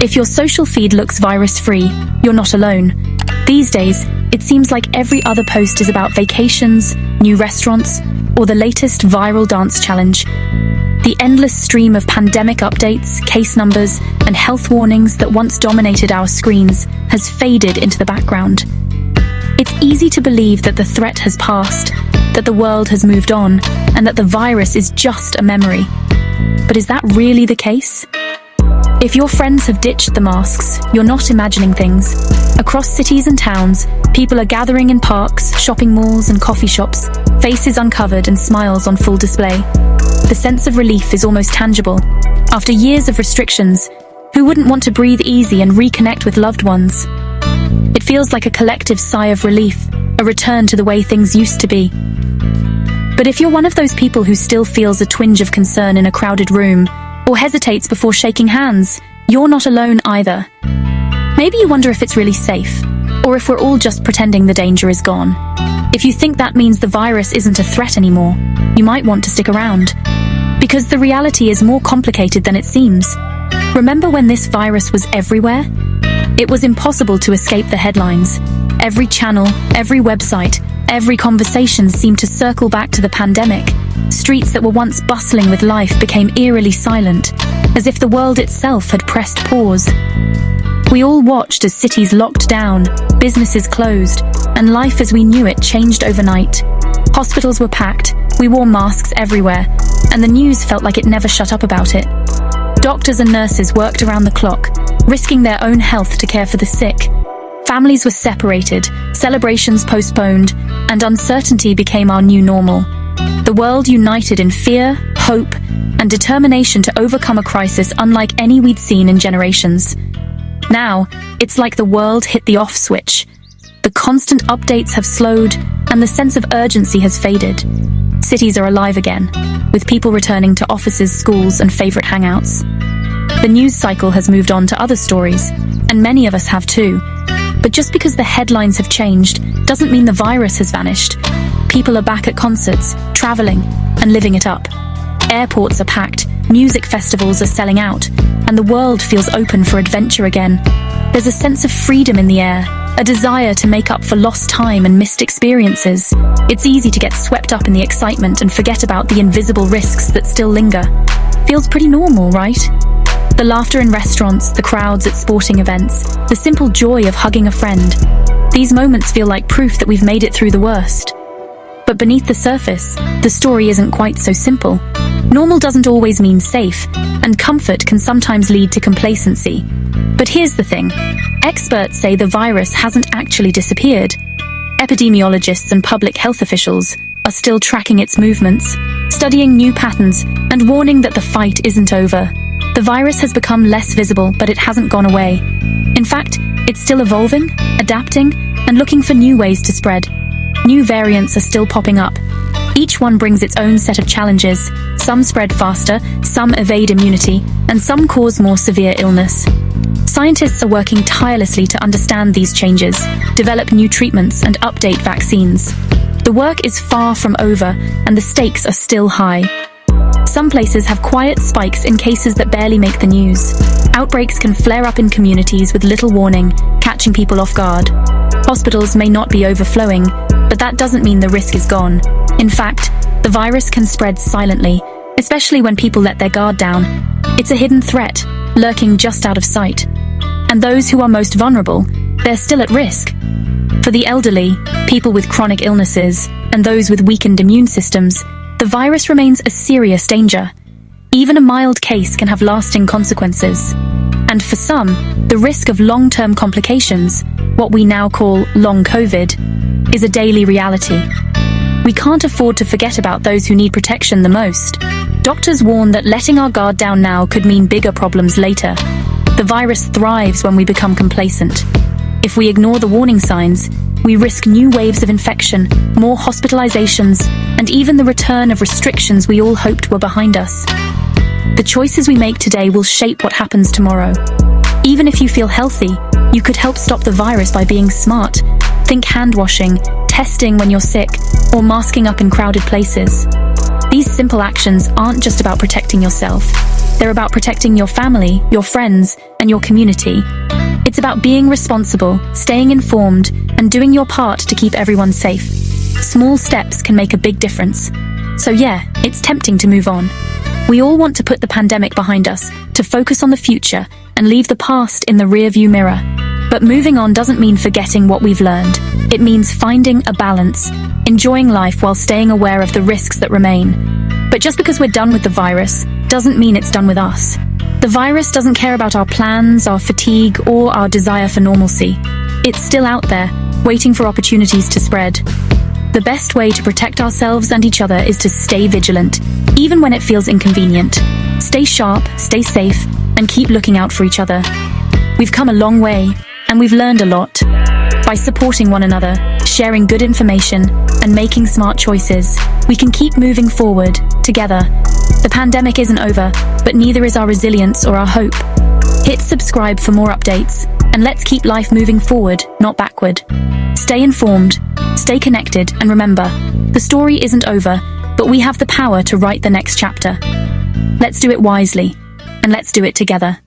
If your social feed looks virus-free, you're not alone. These days, it seems like every other post is about vacations, new restaurants, or the latest viral dance challenge. The endless stream of pandemic updates, case numbers, and health warnings that once dominated our screens has faded into the background. It's easy to believe that the threat has passed, that the world has moved on, and that the virus is just a memory. But is that really the case? If your friends have ditched the masks, you're not imagining things. Across cities and towns, people are gathering in parks, shopping malls, and coffee shops, faces uncovered and smiles on full display. The sense of relief is almost tangible. After years of restrictions, who wouldn't want to breathe easy and reconnect with loved ones? It feels like a collective sigh of relief, a return to the way things used to be. But if you're one of those people who still feels a twinge of concern in a crowded room, or hesitates before shaking hands, you're not alone either. Maybe you wonder if it's really safe, or if we're all just pretending the danger is gone. If you think that means the virus isn't a threat anymore, you might want to stick around. Because the reality is more complicated than it seems. Remember when this virus was everywhere? It was impossible to escape the headlines. Every channel, every website, every conversation seemed to circle back to the pandemic. Streets that were once bustling with life became eerily silent, as if the world itself had pressed pause. We all watched as cities locked down, businesses closed, and life as we knew it changed overnight. Hospitals were packed, we wore masks everywhere, and the news felt like it never shut up about it. Doctors and nurses worked around the clock, risking their own health to care for the sick. Families were separated, celebrations postponed, and uncertainty became our new normal. The world united in fear, hope, and determination to overcome a crisis unlike any we'd seen in generations. Now, it's like the world hit the off switch. The constant updates have slowed, and the sense of urgency has faded. Cities are alive again, with people returning to offices, schools, and favorite hangouts. The news cycle has moved on to other stories, and many of us have too. But just because the headlines have changed doesn't mean the virus has vanished. People are back at concerts, traveling, and living it up. Airports are packed, music festivals are selling out, and the world feels open for adventure again. There's a sense of freedom in the air, a desire to make up for lost time and missed experiences. It's easy to get swept up in the excitement and forget about the invisible risks that still linger. Feels pretty normal, right? The laughter in restaurants, the crowds at sporting events, the simple joy of hugging a friend. These moments feel like proof that we've made it through the worst. But beneath the surface, the story isn't quite so simple. Normal doesn't always mean safe, and comfort can sometimes lead to complacency. But here's the thing. Experts say the virus hasn't actually disappeared. Epidemiologists and public health officials are still tracking its movements, studying new patterns, and warning that the fight isn't over. The virus has become less visible, but it hasn't gone away. In fact, it's still evolving, adapting, and looking for new ways to spread. New variants are still popping up. Each one brings its own set of challenges. Some spread faster, some evade immunity, and some cause more severe illness. Scientists are working tirelessly to understand these changes, develop new treatments, and update vaccines. The work is far from over, and the stakes are still high. Some places have quiet spikes in cases that barely make the news. Outbreaks can flare up in communities with little warning, catching people off guard. Hospitals may not be overflowing, but that doesn't mean the risk is gone. In fact, the virus can spread silently, especially when people let their guard down. It's a hidden threat, lurking just out of sight. And those who are most vulnerable, they're still at risk. For the elderly, people with chronic illnesses, and those with weakened immune systems, the virus remains a serious danger. Even a mild case can have lasting consequences. And for some, the risk of long-term complications, what we now call long COVID, is a daily reality. We can't afford to forget about those who need protection the most. Doctors warn that letting our guard down now could mean bigger problems later. The virus thrives when we become complacent. If we ignore the warning signs, we risk new waves of infection, more hospitalizations, and even the return of restrictions we all hoped were behind us. The choices we make today will shape what happens tomorrow. Even if you feel healthy, you could help stop the virus by being smart. Think hand washing, testing when you're sick, or masking up in crowded places. These simple actions aren't just about protecting yourself. They're about protecting your family, your friends, and your community. It's about being responsible, staying informed, and doing your part to keep everyone safe. Small steps can make a big difference. So yeah, it's tempting to move on. We all want to put the pandemic behind us, to focus on the future, and leave the past in the rearview mirror. But moving on doesn't mean forgetting what we've learned. It means finding a balance, enjoying life while staying aware of the risks that remain. But just because we're done with the virus doesn't mean it's done with us. The virus doesn't care about our plans, our fatigue, or our desire for normalcy. It's still out there, waiting for opportunities to spread. The best way to protect ourselves and each other is to stay vigilant, even when it feels inconvenient. Stay sharp, stay safe, and keep looking out for each other. We've come a long way, and we've learned a lot. By supporting one another, sharing good information, and making smart choices, we can keep moving forward, together. The pandemic isn't over, but neither is our resilience or our hope. Hit subscribe for more updates, and let's keep life moving forward, not backward. Stay informed, stay connected, and remember, the story isn't over, but we have the power to write the next chapter. Let's do it wisely, and let's do it together.